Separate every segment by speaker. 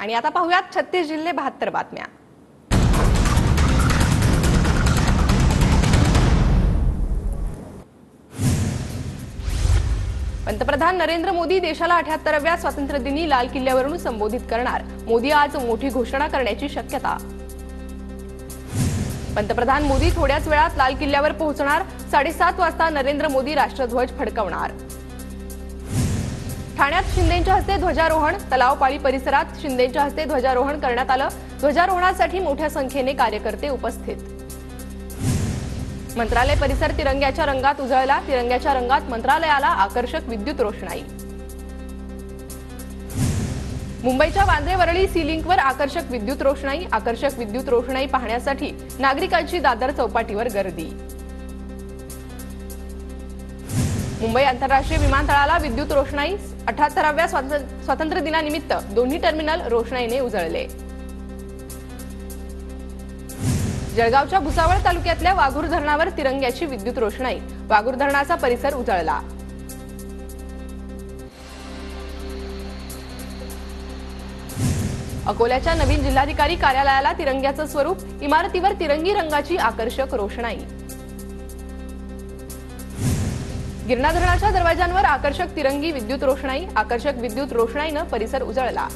Speaker 1: आणि आता पाहूयात 36 जिल्हे 72 बातम्या। पंतप्रधान नरेंद्र मोदी देशाला 78व्या स्वातंत्र्य दिनी लाल किल्ल्यावरून संबोधित करणार। मोदी आज मोठी घोषणा करण्याची शक्यता। पंतप्रधान मोदी थोड्याच वेळात लाल किल्ल्यावर पोहोचणार। 7:30 वाजता नरेंद्र मोदी राष्ट्रध्वज फडकवणार। ठाण्यात शिंदेंच्या हस्ते ध्वजारोहण। तलावपाळी परिसरात शिंदेंच्या हस्ते ध्वजारोहण करण्यात आलं। ध्वजारोहणासाठी मोठ्या संख्येने कार्यकर्ते उपस्थित। मंत्रालय परिसर तिरंग्याच्या रंगात उजळला। तिरंग्याच्या रंगात मंत्रालयाला आकर्षक विद्युत रोषणाई। मुंबईच्या वांद्रे वरळी सी लिंकवर आकर्षक विद्युत रोषणाई। आकर्षक विद्युत रोषणाई पाहण्यासाठी नागरिकांची दादर चौपाटीवर गर्दी। मुंबई आंतरराष्ट्रीय विमानतळाला विद्युत रोषणाई। 78व्या स्वातंत्र्य दिनानिमित्त दोन्ही टर्मिनल रोषणाईने उजळले। जळगावच्या भुसावळ तालुक्यातल्या वाघूर धरणावर तिरंग्याची विद्युत रोषणाई। वाघूर धरणाचा परिसर उजळला। अकोल्याच्या नवीन जिल्हाधिकारी कार्यालयाला तिरंग्याचं स्वरूप। इमारतीवर तिरंगी रंगाची आकर्षक रोषणाई। गिरणा धरणाच्या दरवाजांवर आकर्षक तिरंगी विद्युत रोषणाई। आकर्षक विद्युत रोषणाईनं परिसर उजळला।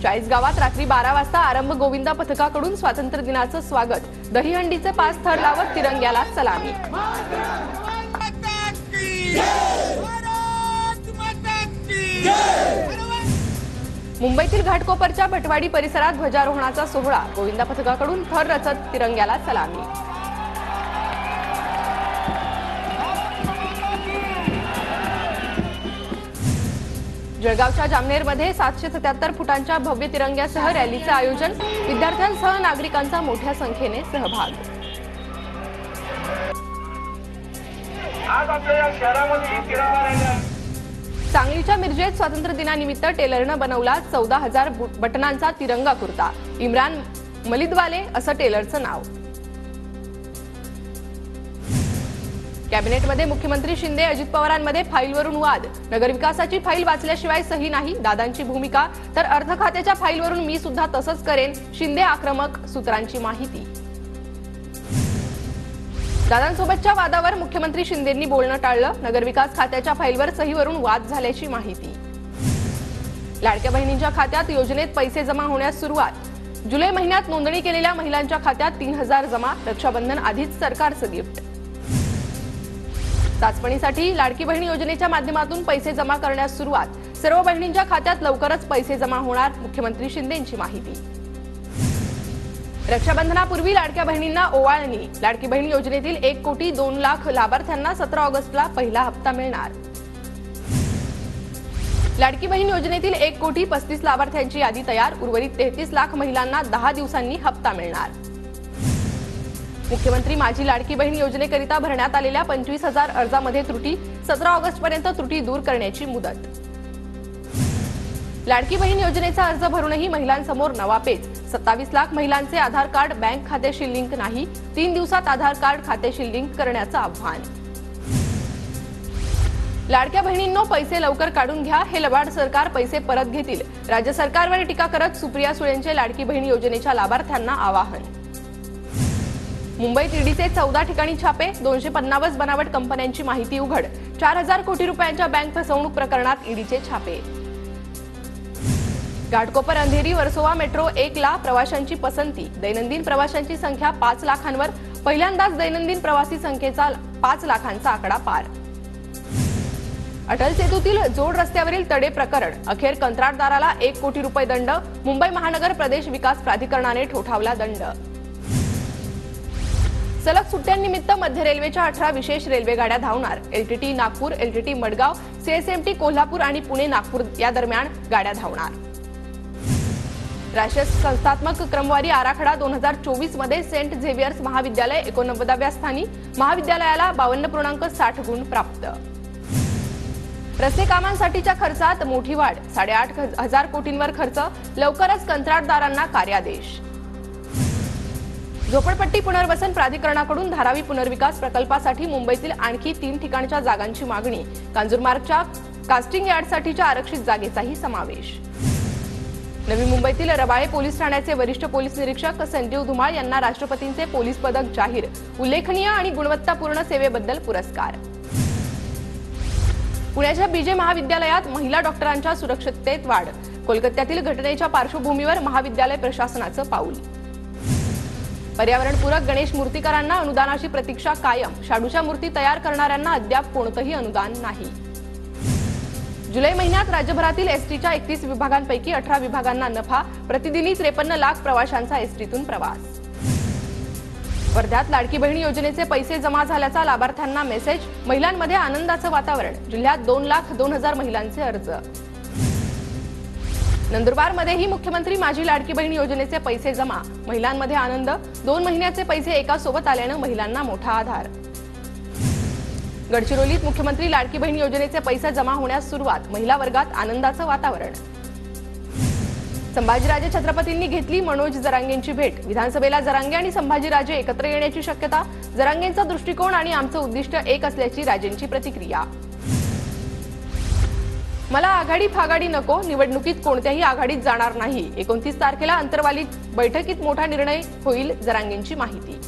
Speaker 1: चाळीसगावात रात्री 12 वाजता आरंभ गोविंदा पथकाकडून स्वातंत्र्य दिनाचं स्वागत। दहीहंडीचे 5 थर लावत तिरंग्याला सलामी। मुंबईतील घाटकोपरच्या भटवाडी परिसरात ध्वजारोहणाचा सोहळा। गोविंदा पथकाकडून थर रचत तिरंग्याला सलामी। जळगावच्या जामनेरमध्ये 777 फुटांच्या भव्य तिरंग्यासह रॅलीचं आयोजन। विद्यार्थ्यांसह नागरिकांचा मोठ्या संख्येने सहभाग।
Speaker 2: आज आपल्या शहरामध्ये तिरंगा
Speaker 1: सांगलीच्या मिरजेत स्वातंत्र्य दिनानिमित्त टेलरनं बनवला 14,000 बटनांचा तिरंगा कुर्ता। इम्रान मलिदवाले असं टेलरचं नाव। कॅबिनेटमध्ये मुख्यमंत्री शिंदे अजित पवारांमध्ये फाईलवरून वाद। नगरविकासाची फाईल वाचल्याशिवाय सही नाही, दादांची भूमिका। तर अर्थ खात्याच्या फाईलवरून मी सुद्धा तसंच करेन, शिंदे आक्रमक। सूत्रांची माहिती। दादांसोबतच्या वादावर मुख्यमंत्री शिंदेंनी बोलणं टाळलं। नगरविकास खात्याच्या फाईलवर सहीवरून वाद झाल्याची माहिती। लाडक्या बहिणींच्या खात्यात योजनेत पैसे जमा होण्यास सुरुवात। जुलै महिन्यात नोंदणी केलेल्या महिलांच्या खात्यात 3,000 जमा। रक्षाबंधन आधीच सरकारचं गिफ्ट। चाचपणीसाठी लाडकी बहीण योजनेच्या माध्यमातून पैसे जमा करण्यास सुरुवात। सर्व बहिणींच्या खात्यात लवकरच पैसे जमा होणार। मुख्यमंत्री शिंदेंची माहिती। रक्षाबंधनापूर्वी लाडक्या बहिणींना ओवाळणी। लाडकी बहीण योजनेतील 1,02,00,000 लाभार्थ्यांना 17 ऑगस्टला पहिला हप्ता मिळणार। लाडकी बहीण योजनेतील 1,35,00,000 लाभार्थ्यांची यादी तयार। उर्वरित 33 लाख महिलांना 10 दिवसांनी हप्ता मिळणार। मुख्यमंत्री माझी लाडकी बहीण योजनेकरिता भरण्यात आलेल्या 25,000 अर्जामध्ये त्रुटी। 17 ऑगस्टपर्यंत त्रुटी दूर करण्याची मुदत। लाडकी बहीण योजनेचा अर्ज भरूनही महिलांसमोर नवा पेच। 27 लाख महिलांचे आधार कार्ड बँक खात्याशी लिंक नाही। 3 दिवसात आधार कार्ड खात्याशी लिंक करण्याचं आव्हान। लाडक्या बहिणींनो पैसे लवकर काढून घ्या, हे लबाड सरकार पैसे परत घेतील। राज्य सरकारवर टीका करत सुप्रिया सुळेंचे लाडकी बहीण योजनेच्या लाभार्थ्यांना आवाहन। मुंबईत ईडीचे 14 ठिकाणी छापे। 250 बनावट कंपन्यांची माहिती उघड। 4,000 कोटी रुपयांच्या बँक फसवणूक प्रकरणात ईडीचे छापे। घाटकोपर अंधेरी वर्सोवा मेट्रो 1 ला प्रवाशांची पसंती। दैनंदिन प्रवाशांची संख्या 5 लाखांवर। पहिल्यांदाच दैनंदिन प्रवासी संख्येचा 5 लाखांचा आकडा पार। अटल सेतूतील जोड रस्त्यावरील तडे प्रकरण। अखेर कंत्राटदाराला 1 कोटी रुपये दंड। मुंबई महानगर प्रदेश विकास प्राधिकरणाने ठोठावला दंड। सलग सुट्ट्यांनिमित्त मध्य रेल्वेच्या 18 विशेष रेल्वे गाड्या धावणार। LTT Nagpur, LTT Madgaon, CSMT Kolhapur आणि पुणे नागपूर या दरम्यान गाड्या धावणार। राष्ट्रीय संस्थात्मक क्रमवारी आराखडा 2024 मध्ये सेंट झेवियर्स महाविद्यालय 89व्या स्थानी। महाविद्यालयाला 52.60 गुण प्राप्त। रस्ते कामांसाठीच्या खर्चात मोठी वाढ। 8,500 कोटींवर खर्च। लवकरच कंत्राटदारांना कार्यादेश। झोपडपट्टी पुनर्वसन प्राधिकरणाकडून धारावी पुनर्विकास प्रकल्पासाठी मुंबईतील आणखी 3 ठिकाणच्या जागांची मागणी। कांजूरमार्गच्या कास्टिंग यार्डसाठीच्या आरक्षित जागेचाही समावेश. नवी मुंबईतील रबाळे पोलीस ठाण्याचे वरिष्ठ पोलीस निरीक्षक संजीव धुमाळ यांना राष्ट्रपतींचे पोलीस पदक जाहीर. उल्लेखनीय आणि गुणवत्तापूर्ण सेवेबद्दल पुरस्कार. पुण्याच्या बीजे महाविद्यालयात महिला डॉक्टरांच्या सुरक्षिततेत वाढ. कोलकात्यातील घटनेच्या पार्श्वभूमीवर महाविद्यालय प्रशासनाचं पाऊल. पर्यावरणपूरक गणेश मूर्तीकारांना अनुदानाची प्रतीक्षा कायम. शाडूच्या मूर्ती तयार करणाऱ्यांना अद्याप कोणतंही अनुदान नाही. जुलै महिन्यात राज्यभरातील एसटीच्या 31 विभागांपैकी 18 विभागांना नफा. प्रतिदिनी 53 लाख प्रवाशांचा एसटीतून प्रवास. वर्ध्यात लाडकी बहीण योजनेचे पैसे जमा झाल्याचा लाभार्थ्यांना मेसेज. महिलांमध्ये आनंदाचं वातावरण. जिल्ह्यात 2,02,000 महिलांचे अर्ज. नंदुरबारमध्येही मुख्यमंत्री माझी लाडकी बहीण योजनेचे पैसे जमा. महिलांमध्ये आनंद. 2 महिन्याचे पैसे एकासोबत आल्यानं महिलांना मोठा आधार. गडचिरोलीत मुख्यमंत्री लाडकी बहीण योजनेचे पैसे जमा होण्यास सुरुवात. महिला वर्गात आनंदाचं वातावरण. संभाजीराजे छत्रपतींनी घेतली मनोज जरांगेंची भेट. विधानसभेला जरांगे आणि संभाजीराजे एकत्र येण्याची शक्यता. जरांगेंचा दृष्टिकोन आणि आमचं उद्दिष्ट एक असल्याची राजेंची प्रतिक्रिया. मला आघाडी फागाडी नको. निवडणुकीत कोणत्याही आघाडीत जाणार नाही. 29 तारखेला अंतरवालीत बैठकीत मोठा निर्णय होईल. जरांगेंची माहिती.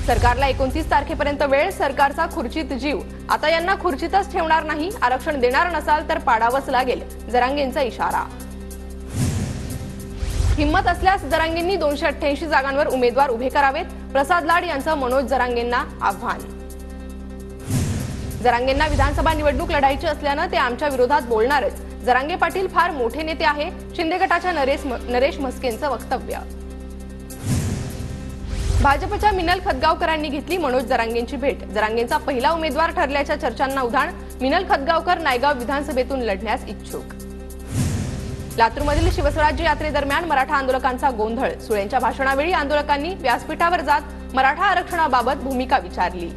Speaker 1: सरकारला 29 तारखेपर्यंत वेळ. सरकारचा खुर्चीत जीव. आता यांना खुर्चीतच ठेवणार नाही. आरक्षण देणार नसाल तर पाडावंच लागेल. जरांगेंचा इशारा. हिम्मत असल्यास जरांगेंनी 288 जागांवर उमेदवार उभे करावेत. प्रसाद लाड यांचं मनोज जरांगेंना आव्हान. जरांगेंना विधानसभा निवडणूक लढायची असल्यानं ते आमच्या विरोधात बोलणारच. जरांगे पाटील फार मोठे नेते आहे. शिंदे गटाच्या नरेश म्हस्केंचं वक्तव्य. भाजपच्या मिनल खतगावकरांनी घेतली मनोज जरांगेंची भेट. जरांगेंचा पहिला उमेदवार ठरल्याच्या चर्चांना उधाण. मिनल खतगावकर नायगाव विधानसभेतून लढण्यास इच्छुक. लातूरमधील शिवस्वराज्य यात्रेदरम्यान मराठा आंदोलकांचा गोंधळ. सुळेंच्या भाषणावेळी आंदोलकांनी व्यासपीठावर जात मराठा आरक्षणाबाबत भूमिका विचारली.